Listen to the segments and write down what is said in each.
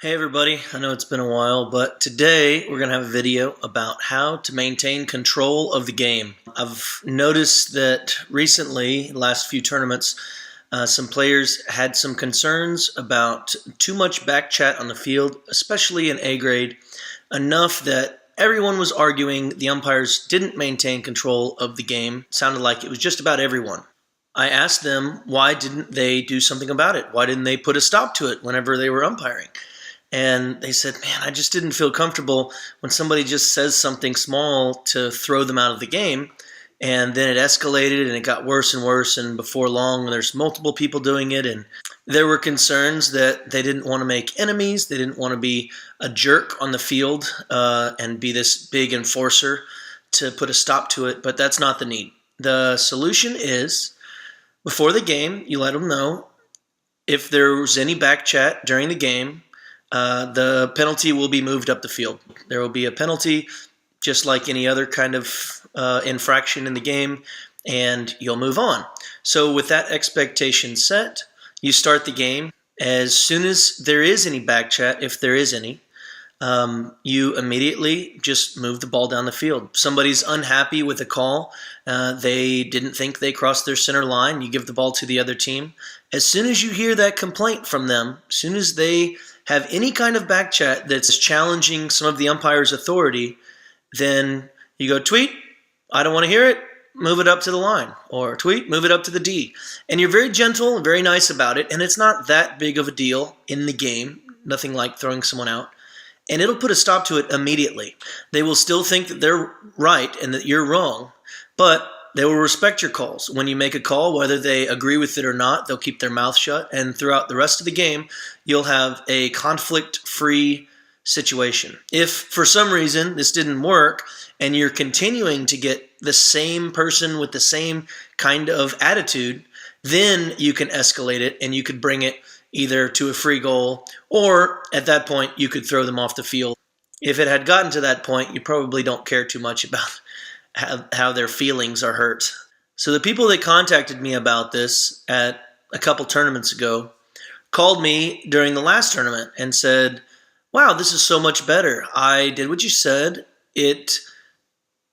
Hey everybody, I know it's been a while, but today we're going to have a video about how to maintain control of the game. I've noticed that recently, last few tournaments, some players had some concerns about too much back chat on the field, especially in A grade, enough that everyone was arguing the umpires didn't maintain control of the game. Sounded like it was just about everyone. I asked them why didn't they do something about it? Why didn't they put a stop to it whenever they were umpiring? And they said, man, I just didn't feel comfortable when somebody just says something small to throw them out of the game. And then it escalated and it got worse and worse. And before long, there's multiple people doing it. And there were concerns that they didn't want to make enemies. They didn't want to be a jerk on the field and be this big enforcer to put a stop to it. But that's not the need. The solution is before the game, you let them know if there was any back chat during the game. The penalty will be moved up the field. There will be a penalty just like any other kind of infraction in the game, and you'll move on. So with that expectation set, you start the game. As soon as there is any back chat, if there is any, you immediately just move the ball down the field. Somebody's unhappy with a call. They didn't think they crossed their center line. You give the ball to the other team. As soon as you hear that complaint from them, as soon as they have any kind of back chat that's challenging some of the umpire's authority, then you go, tweet, I don't want to hear it, move it up to the line. Or tweet, move it up to the D. And you're very gentle and very nice about it, and it's not that big of a deal in the game, nothing like throwing someone out. And it'll put a stop to it immediately. They will still think that they're right and that you're wrong, but they will respect your calls. When you make a call, whether they agree with it or not, they'll keep their mouth shut. And throughout the rest of the game, you'll have a conflict-free situation. If for some reason this didn't work and you're continuing to get the same person with the same kind of attitude, then you can escalate it and you could bring it either to a free goal, or at that point you could throw them off the field. If it had gotten to that point, you probably don't care too much about how their feelings are hurt. So the people that contacted me about this at a couple tournaments ago called me during the last tournament and said, wow, this is so much better. I did what you said. It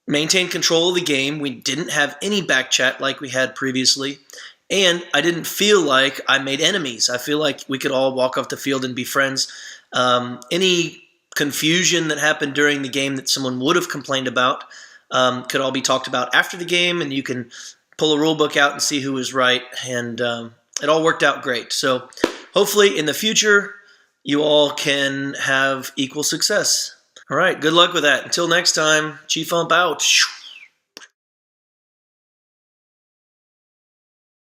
maintained control of the game. We didn't have any back chat like we had previously. And I didn't feel like I made enemies. I feel like we could all walk off the field and be friends. Any confusion that happened during the game that someone would have complained about could all be talked about after the game, and you can pull a rule book out and see who was right. And it all worked out great. So hopefully in the future, you all can have equal success. All right, good luck with that. Until next time, Chief Ump out.